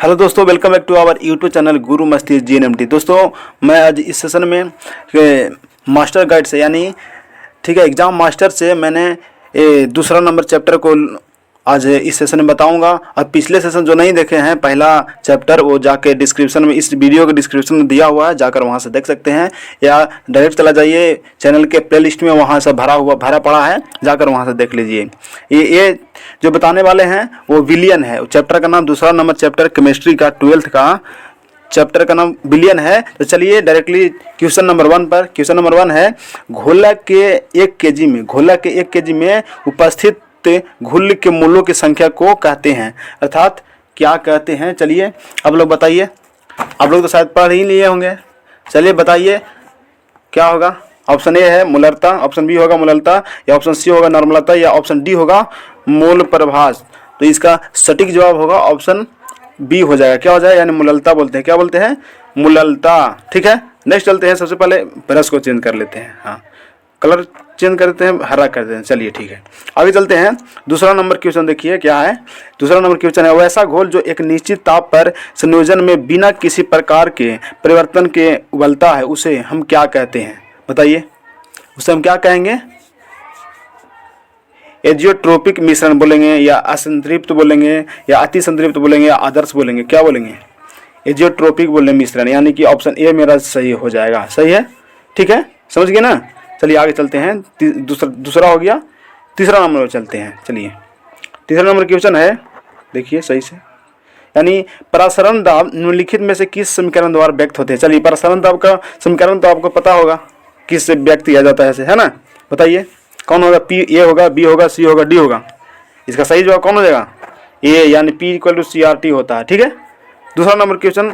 Hello दोस्तों, welcome back to our YouTube channel Guru Masti GNMT। दोस्तों, मैं आज इस सेशन में मास्टर गाइड से यानी ठीक है एग्ज़ाम मास्टर से मैंने दूसरा नंबर चैप्टर को आज इस सेशन में बताऊंगा। और पिछले सेशन जो नहीं देखे हैं पहला चैप्टर वो जाके डिस्क्रिप्शन में, इस वीडियो के डिस्क्रिप्शन में दिया हुआ है, जाकर वहां से देख सकते हैं, या डायरेक्ट चला जाइए चैनल के प्लेलिस्ट में, वहां से भरा पड़ा है, जाकर वहां से देख लीजिए। ये जो बताने वाले हैं वो विलियन है। चैप्टर का नाम दूसरा नंबर चैप्टर केमिस्ट्री का 12th का चैप्टर का नाम विलियन है। तो चलिए डायरेक्टली क्वेश्चन नंबर 1 पर। क्वेश्चन नंबर 1 है घोलक के 1 kg में उपस्थित घुल के मूलों की संख्या को कहते हैं, अर्थात क्या कहते हैं। चलिए आप लोग बताइए, आप लोग तो शायद पढ़ ही लिए होंगे। चलिए बताइए क्या होगा। ऑप्शन ए है मूलरता, ऑप्शन बी होगा मूललता, या ऑप्शन सी होगा नॉर्मलता, या ऑप्शन डी होगा मूल प्रभास। तो इसका सटीक जवाब होगा ऑप्शन बी हो जाएगा। क्या हो जाएगा, यानी मूललता बोलते हैं। क्या बोलते हैं? मूललता। ठीक है, नेक्स्ट चलते हैं। सबसे पहले ब्रश को चेंज कर लेते हैं, हाँ कलर चेंज करते हैं, हरा कर देते हैं। चलिए ठीक है, आगे चलते हैं। दूसरा नंबर क्वेश्चन देखिए क्या है। दूसरा नंबर क्वेश्चन है वैसा घोल जो एक निश्चित ताप पर संयोजन में बिना किसी प्रकार के परिवर्तन के उबलता है, उसे हम क्या कहते हैं? बताइए, उसे हम क्या कहेंगे? एजियोट्रोपिक मिश्रण बोलेंगे, या असंतृप्त बोलेंगे, या अति संतृप्त बोलेंगे, या आदर्श बोलेंगे? क्या बोलेंगे? एजियोट्रोपिक बोलेंगे मिश्रण, यानी कि ऑप्शन ए मेरा सही हो जाएगा। सही है, ठीक है, समझ गए ना। चलिए आगे चलते हैं। दूसरा हो गया, तीसरा नंबर चलते हैं। चलिए तीसरा नंबर क्वेश्चन है, देखिए सही से, यानी प्रसरण दाब निम्नलिखित में से किस समीकरण द्वारा व्यक्त होते हैं? चलिए प्रसरण दाब का समीकरण तो आपको पता होगा किस से व्यक्त किया जाता है, ऐसे है ना। बताइए कौन होगा? पी ए होगा, बी होगा, सी होगा, डी होगा? इसका सही जवाब कौन हो जाएगा? ए, यानी P = CRT होता है। ठीक है, दूसरा नंबर क्वेश्चन।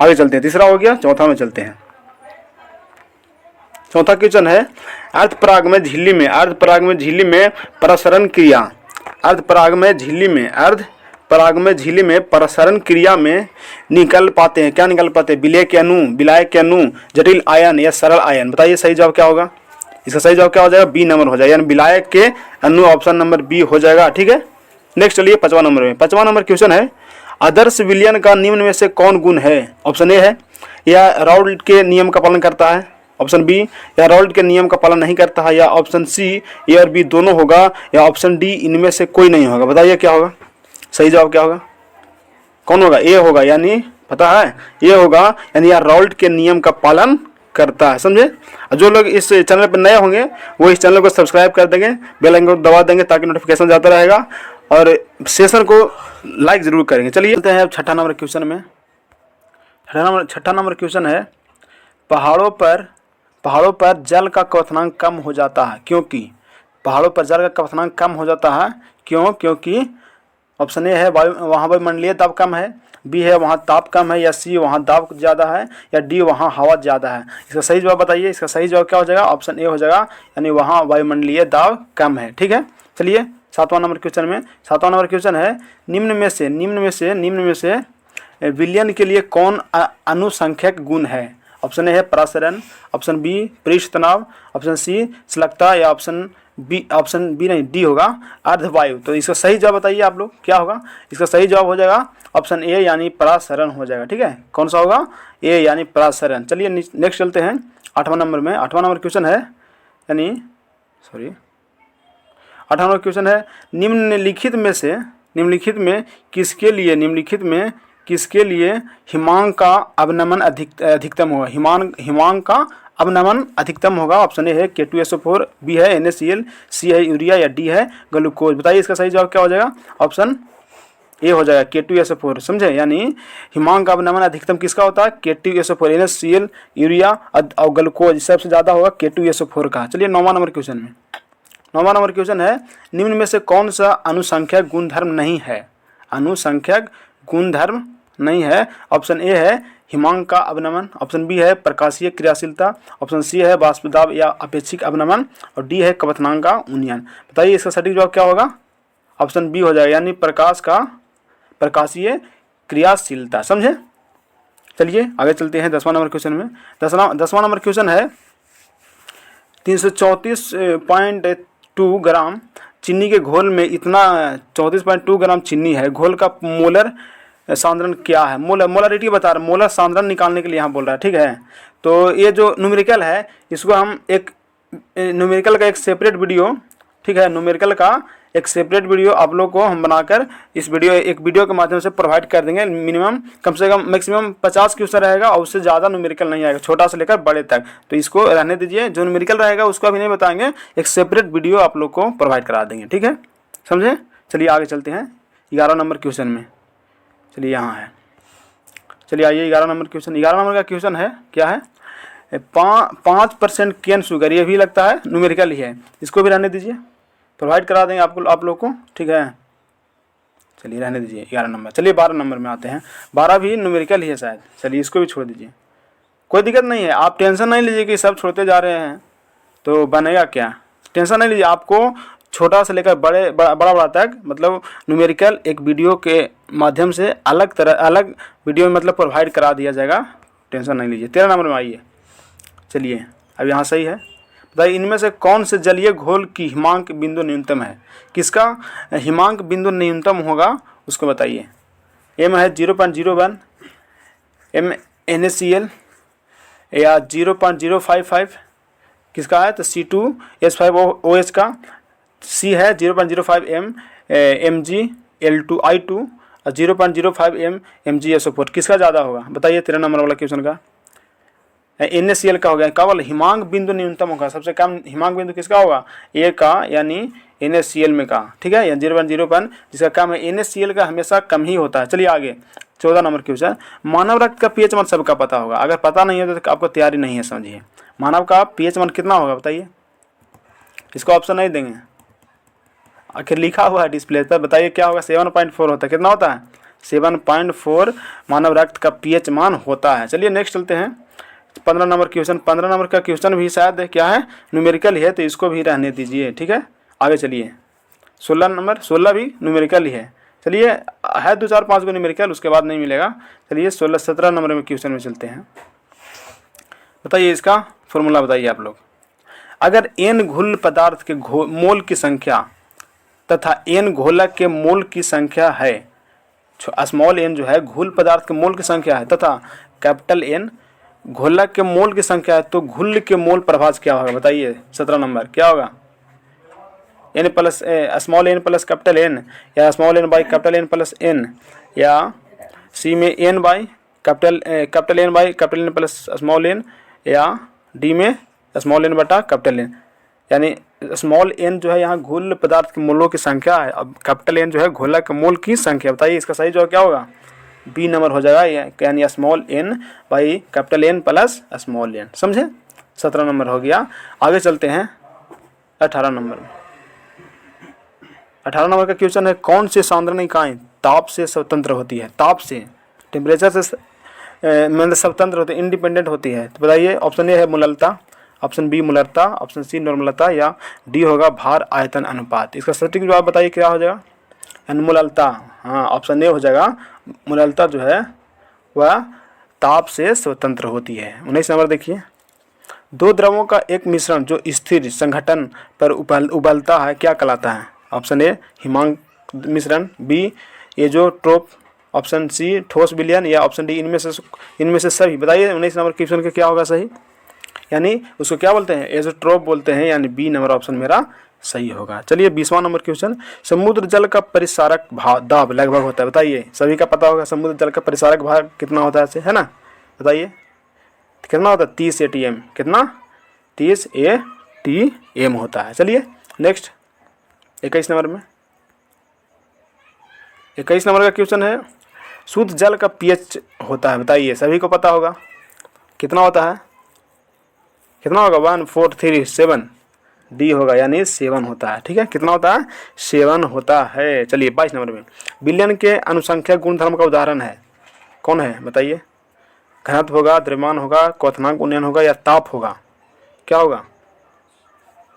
आगे चलते हैं, तीसरा हो गया, चौथा में चलते हैं। चौथा क्वेश्चन है अर्धपराग में झिल्ली में प्रसरण क्रिया, अर्धपराग में झिल्ली में प्रसरण क्रिया में निकल पाते हैं। क्या निकल पाते हैं? विलायक के अणु, जटिल आयन, या सरल आयन? बताइए सही जवाब क्या होगा। इसका सही जवाब क्या हो जाएगा? बी नंबर हो जाएगा, यानी विलायक के अणु, ऑप्शन नंबर बी हो जाएगा। ठीक है, नेक्स्ट चलिए पांचवा नंबर में। पांचवा नंबर क्वेश्चन है आदर्श विलयन का निम्न में से कौन गुण है? ऑप्शन ए है या राउल्ट के नियम का पालन करता है, ऑप्शन बी या राउल्ट के नियम का पालन नहीं करता है, या ऑप्शन सी ए और बी दोनों होगा, या ऑप्शन डी इनमें से कोई नहीं होगा? बताइए क्या होगा, सही जवाब क्या होगा? कौन होगा? ए होगा, यानी पता है ये होगा, यानी यार राउल्ट के नियम का पालन करता है। समझे? जो लोग इस चैनल पर नए होंगे वो इस चैनल को सब्सक्राइब कर देंगे, बेल आइकन को दबा देंगे ताकि नोटिफिकेशन जाता रहेगा, और सेशन को लाइक जरूर करेंगे। चलिए चलते हैं अब छठा नंबर क्वेश्चन में। छठा नंबर क्वेश्चन है पहाड़ों पर जल का क्वथनांक कम हो जाता है क्योंकि? पहाड़ों पर जल का क्वथनांक कम हो जाता है क्यों? क्योंकि ऑप्शन ए है वहाँ वायुमंडलीय दाब कम है, बी है वहाँ ताप कम है, या सी वहाँ दाब ज़्यादा है, या डी वहाँ हवा ज़्यादा है? इसका सही जवाब बताइए। इसका सही जवाब क्या हो जाएगा? ऑप्शन ए हो जाएगा, यानी वहाँ वायुमंडलीय दाब कम है। ठीक है, चलिए सातवां नंबर क्वेश्चन में। सातवां नंबर क्वेश्चन है निम्न में से विलयन के लिए कौन अनुसंख्यक गुण है? ऑप्शन ए है प्रसरण, ऑप्शन बी पृष्ठ तनाव, ऑप्शन सी श्लकता, या ऑप्शन बी नहीं, डी होगा अर्धवायु। तो इसका सही जवाब बताइए आप लोग क्या होगा। इसका सही जवाब हो जाएगा ऑप्शन ए, यानी प्रसरण हो जाएगा। ठीक है, कौन सा होगा? ए, यानी प्रसरण। चलिए नेक्स्ट चलते हैं आठवां नंबर में। आठवां नंबर क्वेश्चन है आठवां नंबर क्वेश्चन है निम्नलिखित में किसके लिए हिमांक का अवनमन अधिकतम होगा? हिमांक का अवनमन अधिकतम होगा। ऑप्शन ए है K2SO4, बी है NaCl, सी है यूरिया, या डी है ग्लूकोज? बताइए इसका सही जवाब क्या हो जाएगा? ऑप्शन ए हो जाएगा K2SO4। समझे? यानी हिमांक का अवनमन अधिकतम किसका होता है? K2SO4, NaCl, यूरिया और ग्लूकोज सबसे ज़्यादा होगा K2SO4 का। चलिए नौवां नंबर क्वेश्चन में। नौवां नंबर क्वेश्चन है निम्न में से कौन सा अनुसंख्यक गुणधर्म नहीं है? अनुसंख्यक गुणधर्म नहीं है। ऑप्शन ए है हिमांक का अवनमन, ऑप्शन बी है प्रकाशीय क्रियाशीलता, ऑप्शन सी है बाष्पदाब या अपेक्षिक अवनमन, और डी है क्वथनांक का उन्नयन? बताइए इसका सटीक जवाब क्या होगा? ऑप्शन बी हो जाएगा, यानी प्रकाशीय क्रियाशीलता। समझे? चलिए आगे चलते हैं 10वां नंबर क्वेश्चन में। 10वां नंबर क्वेश्चन है 334.2 ग्राम चीनी के घोल में इतना 34.2 ग्राम चीनी है। घोल का मोलर सांद्रण क्या है, मोलरिटी बता रहा है, मोलर सांद्रण निकालने के लिए यहाँ बोल रहा है, ठीक है। तो ये जो न्यूमेरिकल है इसको हम एक न्यूमेरिकल का एक सेपरेट वीडियो, ठीक है, न्यूमेरिकल का एक सेपरेट वीडियो आप लोग को हम बनाकर इस वीडियो के माध्यम से प्रोवाइड कर देंगे। मिनिमम कम से कम मैक्सिमम 50 क्वेश्चन रहेगा और उससे ज़्यादा न्यूमेरिकल नहीं आएगा, छोटा से लेकर बड़े तक। तो इसको रहने दीजिए, जो न्यूमेरिकल रहेगा उसको अभी नहीं बताएंगे, एक सेपरेट वीडियो आप लोग को प्रोवाइड करा देंगे, ठीक है, समझे। चलिए आगे चलते हैं 11 नंबर क्वेश्चन में। चलिए यहाँ है, चलिए आइए 11 नंबर क्वेश्चन। 11 नंबर का क्वेश्चन है, क्या है, 5% केन शुगर, ये भी लगता है न्यूमेरिकल ही है, इसको भी रहने दीजिए, प्रोवाइड करा देंगे आप लोग को, ठीक है। चलिए रहने दीजिए 11 नंबर। चलिए 12 नंबर में आते हैं। 12 भी न्यूमेरिकल ही है शायद, चलिए इसको भी छोड़ दीजिए, कोई दिक्कत नहीं है, आप टेंशन नहीं लीजिए कि सब छोड़ते जा रहे हैं तो बनेगा क्या, टेंशन नहीं लीजिए। आपको छोटा से लेकर बड़ा तक मतलब न्यूमेरिकल एक वीडियो के माध्यम से अलग वीडियो में मतलब प्रोवाइड करा दिया जाएगा, टेंशन नहीं लीजिए। 13 नंबर में आइए। चलिए अब यहाँ सही है, बताइए इनमें से कौन से जलीय घोल की हिमांक बिंदु न्यूनतम है, किसका हिमांक बिंदु न्यूनतम होगा उसको बताइए। एम है 0.01 एम NaCl या 0.055 किसका है, तो C2H5OH का, C है 0.05 mgL2I2 और 0.05 mgSO4, किसका ज़्यादा होगा बताइए। 13 नंबर वाला क्वेश्चन का NaCl का हो गया, केवल हिमांक बिंदु न्यूनतम होगा, सबसे कम हिमांक बिंदु किसका होगा, ए का यानी NaCl में का, ठीक है, या 0.01 जिसका कम है, NaCl का हमेशा कम ही होता है। चलिए आगे 14 नंबर क्वेश्चन। मानव रक्त का pH मान सबका पता होगा, अगर पता नहीं है तो आपको तैयारी नहीं है, समझिए। मानव का pH मान कितना होगा बताइए, इसको ऑप्शन नहीं देंगे, आखिर लिखा हुआ है डिस्प्ले पर, बताइए क्या होगा। 7.4 होता है, कितना होता है, 7.4 मानव रक्त का pH मान होता है। चलिए नेक्स्ट चलते हैं 15 नंबर क्वेश्चन। 15 नंबर का क्वेश्चन भी शायद क्या है, न्यूमेरिकल है, तो इसको भी रहने दीजिए, ठीक है। आगे चलिए 16 नंबर, 16 भी न्यूमेरिकल ही है। चलिए है 2 4 5 को न्यूमेरिकल, उसके बाद नहीं मिलेगा। चलिए 16 17 नंबर में क्वेश्चन में चलते हैं। बताइए इसका फॉर्मूला बताइए आप लोग। अगर n घुल पदार्थ के मोल की संख्या तथा n घोलक के मोल की संख्या है, स्मॉल n जो है घुल पदार्थ के मोल की संख्या है तथा कैपिटल N घोलक के मोल की संख्या है, तो घुल के मोल प्रभाज क्या होगा बताइए। 17 नंबर क्या होगा, n plus small n plus capital N, या small n by capital N plus N, या C में n by capital N by capital N plus small n, या D में स्मॉल n बटा कैपिटल N, यानी small n जो है यहाँ घुल पदार्थ के मोलों की संख्या है, अब कैपिटल N जो है घोलक के मोल की संख्या। बताइए इसका सही जवाब क्या होगा, बी नंबर हो जाएगा, यानी small n by capital N plus small n, समझे। 17 नंबर हो गया। आगे चलते हैं 18 नंबर में। 18 नंबर का क्वेश्चन है, कौन सी सांद्रण इकाई ताप से स्वतंत्र होती है, ताप से टेम्परेचर से मतलब स्वतंत्र होती है, इंडिपेंडेंट होती है। तो बताइए ऑप्शन ए है मूललता, ऑप्शन बी मूलरता, ऑप्शन सी नॉर्मलता, या डी होगा भार आयतन अनुपात। इसका सटीक जवाब बताइए क्या हो जाएगा, मूललता, हाँ ऑप्शन ए हो जाएगा। मूललता जो है वह ताप से स्वतंत्र होती है। 19 नंबर देखिए, दो द्रवों का एक मिश्रण जो स्थिर संघटन पर उबलता है क्या कहलाता है। ऑप्शन ए हिमांक मिश्रण, बी एज़ोट्रोप, ऑप्शन सी ठोस विलयन, या ऑप्शन डी इनमें से सभी। बताइए 19 नंबर क्वेश्चन का क्या होगा सही, यानी उसको क्या बोलते हैं, एज़ोट्रोप बोलते हैं, यानी बी नंबर ऑप्शन मेरा सही होगा। चलिए 20वां नंबर क्वेश्चन, समुद्र जल का परिसारक दाब लगभग होता है। बताइए सभी का पता होगा समुद्र जल का परिसारक भाग कितना होता है ना, बताइए कितना होता है, 30 ATM, कितना 30 ATM होता है। चलिए नेक्स्ट 21 नंबर में, 21 नंबर का क्वेश्चन है, शुद्ध जल का pH होता है। बताइए सभी को पता होगा कितना होता है, कितना होगा, 1437, डी होगा, यानी 7 होता है, ठीक है। कितना होता है, 7 होता है। चलिए 22 नंबर में, विलयन के अनुसंख्यक गुणधर्म का उदाहरण है, कौन है बताइए। घनत्व होगा, द्रव्यमान होगा, क्वथनांक उन्नयन होगा, या ताप होगा, क्या होगा,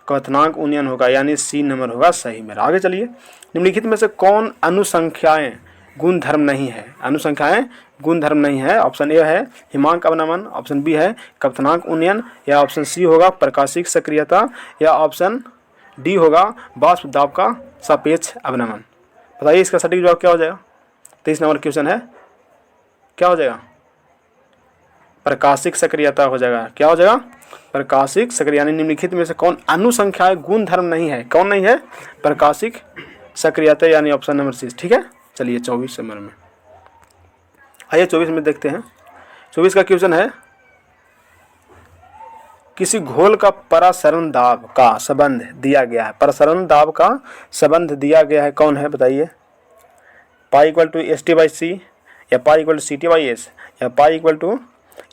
क्वथनांक उन्नयन होगा, यानी सी नंबर होगा सही मेरा। आगे चलिए, निम्नलिखित में से कौन अनुसंख्याएं गुणधर्म नहीं है, अनुसंख्याएं गुणधर्म नहीं है। ऑप्शन ए है हिमांक अवनमन, ऑप्शन बी है क्वथनांक उन्नयन, या ऑप्शन सी होगा प्रकाशिक सक्रियता, या ऑप्शन डी होगा वाष्प दाब का सापेक्ष अवनमन। बताइए इसका सटीक जवाब क्या हो जाएगा। 23 नंबर क्वेश्चन है, क्या हो जाएगा, प्रकाशिक सक्रियता हो जाएगा। क्या हो जाएगा, प्रकाशिक सक्रिय, यानी निम्नलिखित में से कौन अनुसंख्याय गुण धर्म नहीं है, कौन नहीं है, प्रकाशिक सक्रियता, यानी ऑप्शन नंबर सी। ठीक है, चलिए 24 नंबर में आइए, 24 में देखते हैं। 24 का क्वेश्चन है, किसी घोल का परासरण दाब का संबंध दिया गया है, परासरण दाब का संबंध दिया गया है, कौन है बताइए, pi equal to S T by C, या pi equal to C T by S, या pi equal to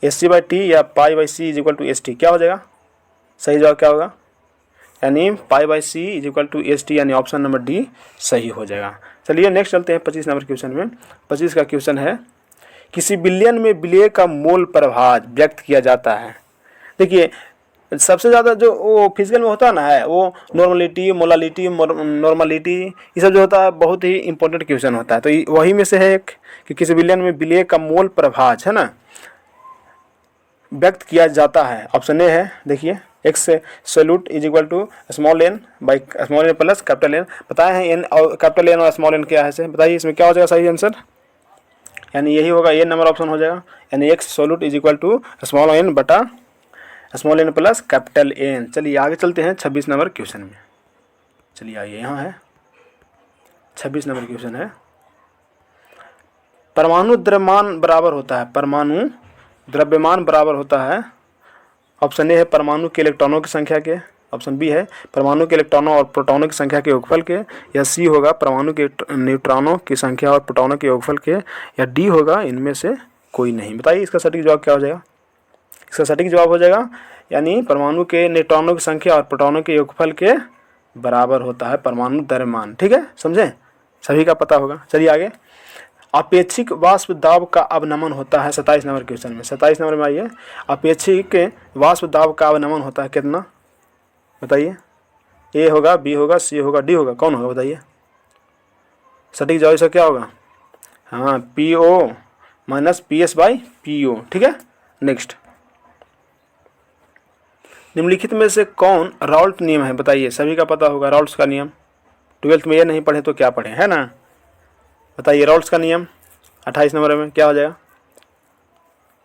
S C by T, या pi by C is equal to S T. क्या हो जाएगा, सही जवाब क्या होगा, यानी pi by C is equal to S T, यानी ऑप्शन नंबर डी सही हो जाएगा। चलिए नेक्स्ट चलते हैं 25 नंबर क्वेश्चन में। 25 का क्वेश्चन है, किसी विलयन में विलय का मोल प्रभाव व्यक्त किया जाता है। देखिए सबसे ज़्यादा जो वो फिजिकल में होता है ना है, वो नॉर्मलिटी, मोलालिटी, नॉर्मलिटी, ये सब जो होता है बहुत ही इंपॉर्टेंट क्वेश्चन होता है। तो वही में से है एक कि किसी विलयन में विलय का मोल प्रभाव है ना व्यक्त किया जाता है। ऑप्शन ए है, देखिए X solute is equal to small N by small N plus capital N. बताए हैं एन और कैपिटल एन और स्मॉल एन क्या है से, बताइए इसमें क्या हो जाएगा सही आंसर, यानी यही होगा, ए नंबर ऑप्शन हो जाएगा, यानी X solute is equal to small N बटा small N plus capital N. चलिए आगे चलते हैं 26 नंबर क्वेश्चन में। चलिए आइए, यहाँ है 26 नंबर क्वेश्चन है, परमाणु द्रव्यमान बराबर होता है, परमाणु द्रव्यमान बराबर होता है। ऑप्शन ए है परमाणु के इलेक्ट्रॉनों की संख्या के, ऑप्शन बी है परमाणु के इलेक्ट्रॉनों और प्रोटॉनों की संख्या के योगफल के, या सी होगा परमाणु के न्यूट्रॉनों की संख्या और प्रोटॉनों के योगफल के, या डी होगा इनमें से कोई नहीं। बताइए इसका सटीक जवाब क्या हो जाएगा, इसका सटीक जवाब हो जाएगा यानी परमाणु के न्यूट्रॉनों की संख्या और प्रोटॉनों के योगफल के बराबर होता है परमाणु द्रव्यमान। ठीक है, समझे, सभी का पता होगा। चलिए आगे, अपेक्षिक वाष्प दाब का अवनमन होता है 27 नंबर क्वेश्चन में। 27 नंबर में आइए, अपेक्षिक वाष्प दाब का अवनमन होता है कितना, बताइए, ए होगा, बी होगा, सी होगा, डी होगा, कौन होगा बताइए, सटीक जवाब इसका क्या होगा, हाँ P O minus P S by P O. ठीक है, नेक्स्ट, निम्नलिखित में से कौन राउल्ट नियम है, बताइए, सभी का पता होगा राउल्ट्स का नियम, 12th में ये नहीं पढ़े तो क्या पढ़े, है ना, बताइए राउल्ट्स का नियम 28 नंबर में क्या हो जाएगा,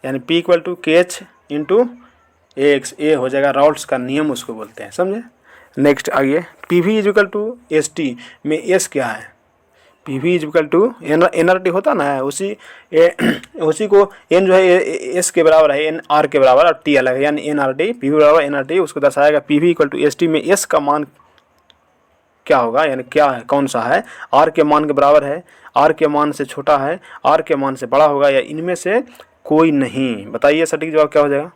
यानी P इक्वल टू के एच इंटू ए एक्स, ए हो जाएगा राउल्ट्स का नियम उसको बोलते हैं, समझे। नेक्स्ट आइए, P V is equal to S T में एस क्या है, P V is equal to N R T होता ना है, उसी को एन जो है एस के बराबर है, एन आर के बराबर, और टी अलग है, यानी N R T, P V बराबर एन आर टी, उसको दर्शाएगा P V equal to S T में एस का मान क्या होगा, यानी क्या है, कौन सा है, आर के मान के बराबर है, आर के मान से छोटा है, आर के मान से बड़ा होगा, या इनमें से कोई नहीं। बताइए सटीक जवाब क्या हो जाएगा,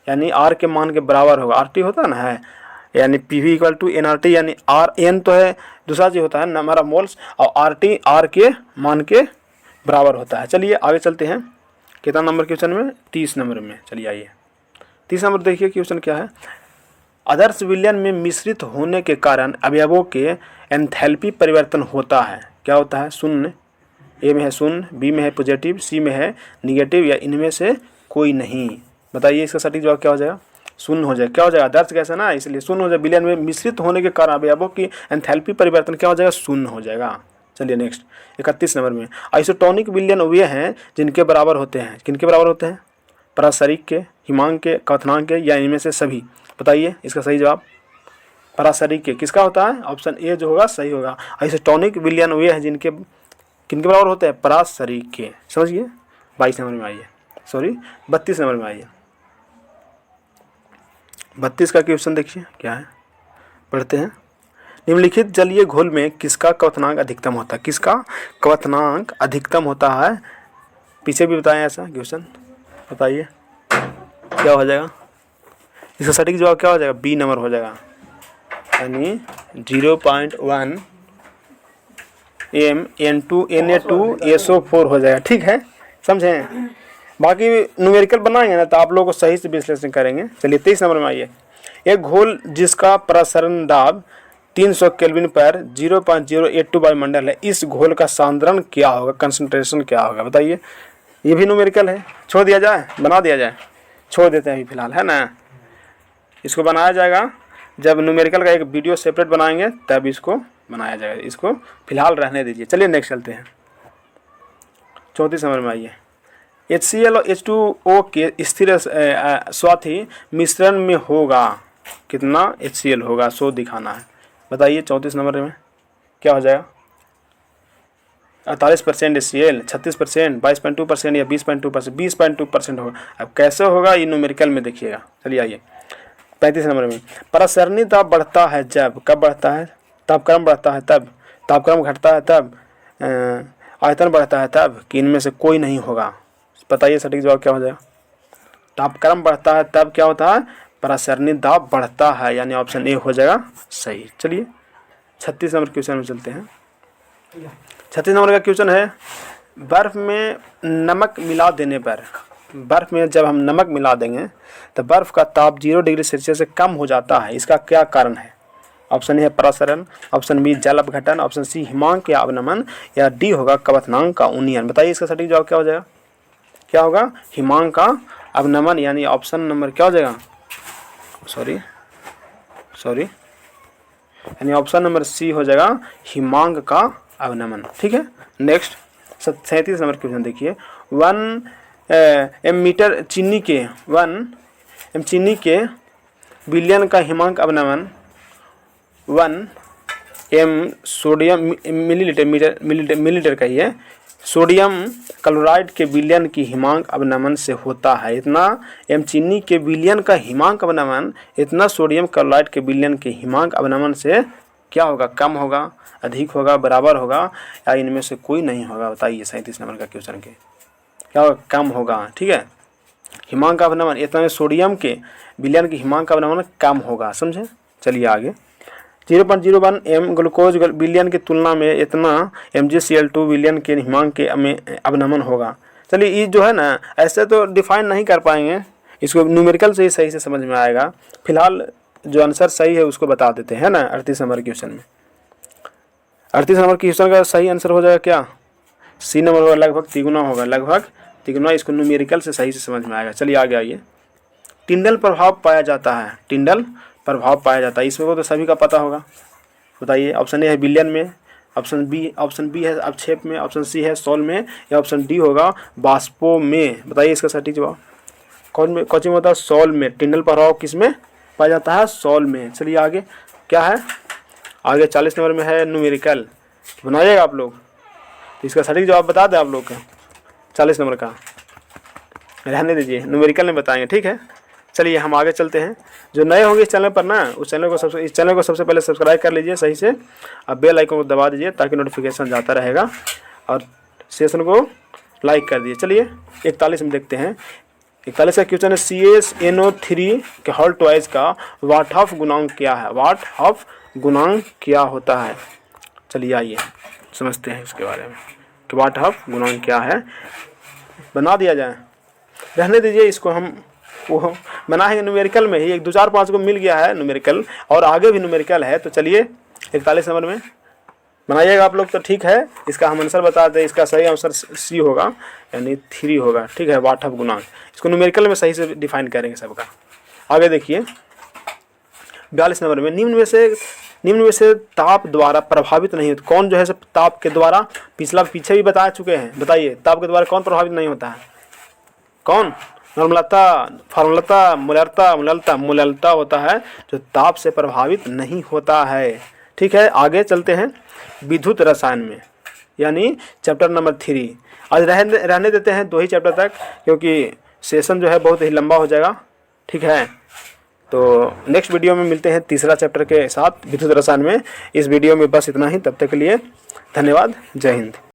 यानी आर के मान के बराबर होगा, आर टी होता है ना है, यानी P V equal to N R T, यानी आर एन तो है दूसरा चीज होता है ना हमारा मोल्स, और आर टी आर के मान के बराबर होता है। चलिए आगे चलते हैं, कितना नंबर क्वेश्चन में, 30 नंबर में। चलिए आइए 30 नंबर देखिए क्वेश्चन क्या है, आदर्श विलयन में मिश्रित होने के कारण अवयवों के एंथैल्पी परिवर्तन होता है, क्या होता है, शून्य, ए में है शून्य, बी में है पॉजिटिव, सी में है निगेटिव, या इनमें से कोई नहीं। बताइए इसका सटीक जवाब क्या हो जाएगा, शून्य हो जाएगा। क्या हो जाएगा, आदर्श गैस है ना, इसलिए शून्य हो जाएगा, विलयन में मिश्रित होने के कारण अवयवों की एंथैल्पी परिवर्तन क्या हो जाएगा, शून्य हो जाएगा। चलिए नेक्स्ट 31 नंबर में, आइसोटोनिक विलयन वे हैं जिनके बराबर होते हैं, किनके बराबर होते हैं, परासरिक के, हिमांक के, क्वथनांक के, या इनमें से सभी। बताइए इसका सही जवाब, परासरिक के किसका होता है, ऑप्शन ए जो होगा सही होगा। आइसोटोनिक विलयन वे हैं जिनके किनके बराबर होते हैं, परासरिक के, समझिए। 22 नंबर में आइए, सॉरी 32 नंबर में आइए, 32 का क्वेश्चन देखिए क्या है, पढ़ते हैं, निम्नलिखित जलीय घोल में किसका क्वथनांक अधिकतम होता है, किसका क्वथनांक अधिकतम होता है, पीछे भी बताएं ऐसा क्वेश्चन, बताइए क्या हो जाएगा, इसका सटीक जवाब क्या हो जाएगा, बी नंबर हो जाएगा, यानी 0.1 Na2SO4 हो जाएगा। ठीक है, समझें, बाकी न्यूमेरिकल बनाएंगे ना तो आप लोगों को सही से विश्लेषण करेंगे। चलिए 23 नंबर में आइए, एक घोल जिसका प्रसरण दाब 300 केल्विन पर 0.082 वायुमंडल है, इस घोल का सांद्रण क्या होगा, कंसंट्रेशन क्या होगा, बताइए। ये भी न्यूमेरिकल है, छोड़ दिया जाए, बना दिया जाए, छोड़ देते हैं अभी फिलहाल, है ना, इसको बनाया जाएगा जब न्यूमेरिकल का एक वीडियो सेपरेट बनाएंगे तब इसको बनाया जाएगा, इसको फिलहाल रहने दीजिए। चलिए नेक्स्ट चलते हैं, 34 नंबर में आइए, HCl और H2O के स्थिर साथी मिश्रण में होगा कितना HCl होगा, 100 दिखाना है। बताइए 34 नंबर में क्या हो जाएगा? 48% HCl, 36%, 22% या 20.2%? 20.2% होगा। अब कैसे होगा ये न्यूमेरिकल में देखिएगा। चलिए आइए 35 नंबर में, प्रसरणी दाब बढ़ता है जब, कब बढ़ता है? तापक्रम बढ़ता है तब, तापक्रम घटता है तब, आयतन बढ़ता है तब, कि इनमें से कोई नहीं होगा? बताइए सटीक जवाब क्या हो जाएगा? तापक्रम बढ़ता है तब क्या होता है? प्रसरणी दाब बढ़ता है, यानी ऑप्शन ए हो जाएगा सही। चलिए 36 नंबर क्वेश्चन में चलते हैं। 36 नंबर का क्वेश्चन है, बर्फ़ में नमक मिला देने पर, बर्फ़ में जब हम नमक मिला देंगे तो बर्फ़ का ताप 0 डिग्री सेल्सियस से कम हो जाता है, इसका क्या कारण है? ऑप्शन ए है प्रसरण, ऑप्शन बी जल अपघटन, ऑप्शन सी हिमांक या अवनमन, या डी होगा क्वथनांक का उन्नयन। बताइए इसका सटीक जवाब क्या हो जाएगा? क्या होगा? हिमांक का अवनमन, यानी ऑप्शन नंबर क्या हो जाएगा? सॉरी यानी ऑप्शन नंबर सी हो जाएगा हिमांक का अवनमन। ठीक है, नेक्स्ट 37 नंबर क्वेश्चन देखिए, 1 एम मीटर चीनी के 1 एम चीनी के बिलियन का हिमांक अवनमन 1 एम सोडियम मिलीलीटर का ही है, सोडियम क्लोराइड के बिलियन की हिमांक अवनमन से होता है। इतना एम चीनी के बिलियन का हिमांक अवनमन इतना सोडियम क्लोराइड के बिलियन के हिमांक अवनमन से क्या होगा? कम होगा, अधिक होगा, बराबर होगा, या इनमें से कोई नहीं होगा? बताइए 37 नंबर का क्वेश्चन के क्या होगा? कम होगा। ठीक है, हिमांक का अवनमन इतना सोडियम के बिलियन की हिमांक का अवनमन कम होगा, समझे? चलिए आगे, 0.01 एम ग्लूकोज बिलियन की तुलना में इतना MgCl2 बिलियन के हिमांक के अवनमन होगा। चलिए ये जो है ना, ऐसे तो डिफाइन नहीं कर पाएंगे, इसको न्यूमेरिकल से ही सही से समझ में आएगा। फिलहाल जो आंसर सही है उसको बता देते हैं ना। 38 नंबर क्वेश्चन में, 38 नंबर क्वेश्चन का सही आंसर हो जाएगा क्या? सी नंबर होगा, लगभग तिगुना होगा, लगभग तिगुना। इसको न्यूमेरिकल से सही से समझ में आएगा। चलिए आगे आइए, टिंडल प्रभाव पाया जाता है, टिंडल प्रभाव पाया जाता है, इसमें को तो सभी का पता होगा। बताइए, ऑप्शन ए है बिलियन में, ऑप्शन बी है अवक्षेप में, ऑप्शन सी है सॉल में, या ऑप्शन डी होगा बाष्पों में। बताइए इसका सटीक जवाब कौन में होता है? सॉल में। टिंडल प्रभाव किस में पाया जाता है? सॉल में। चलिए आगे क्या है? आगे 40 नंबर में है न्यूमेरिकल, बनाइएगा आप लोग, तो इसका सटीक जवाब बता दें आप लोग का 40 नंबर का, रहने दीजिए, न्यूमेरिकल में बताएंगे। ठीक है, चलिए हम आगे चलते हैं। जो नए होंगे इस चैनल पर ना, इस चैनल को सबसे पहले सब्सक्राइब कर लीजिए सही से, अब बेल आइकन को दबा दीजिए ताकि नोटिफिकेशन जाता रहेगा, और सेशन को लाइक कर दीजिए। चलिए 41 में देखते हैं। 41 का क्वेश्चन है, CaSO3 के हॉल ट्वाइस का वाट ऑफ गुणांक क्या है? वाट ऑफ गुणांक क्या होता है? चलिए आइए समझते हैं इसके बारे में कि वाट ऑफ गुणांक क्या है। बना दिया जाए, रहने दीजिए इसको, हम वो बनाएंगे न्यूमेरिकल में ही। 1 2 4 5 को मिल गया है न्यूमेरिकल, और आगे भी न्यूमेरिकल है। तो चलिए 41 नंबर में बनाइएगा आप लोग, तो ठीक है। इसका हम आंसर बता दें, इसका सही आंसर सी होगा, यानी 3 होगा। ठीक है, वाट ऑफ गुणांक, इसको न्यूमेरिकल में सही से डिफाइन करेंगे सबका। आगे देखिए 42 नंबर में, निम्न में से ताप द्वारा प्रभावित नहीं होता कौन? जो है ताप के द्वारा, पीछे भी बता चुके हैं। बताइए ताप के द्वारा कौन प्रभावित नहीं होता है? कौन? नॉर्मलता, फॉर्मलता, मोललता होता है जो ताप से प्रभावित नहीं होता है। ठीक है, आगे चलते हैं विद्युत रसायन में, यानी चैप्टर नंबर 3। आज रहने देते हैं 2 ही चैप्टर तक, क्योंकि सेशन जो है बहुत ही लंबा हो जाएगा। ठीक है, तो नेक्स्ट वीडियो में मिलते हैं तीसरा चैप्टर के साथ विद्युत रसायन में। इस वीडियो में बस इतना ही, तब तक के लिए धन्यवाद, जय हिंद।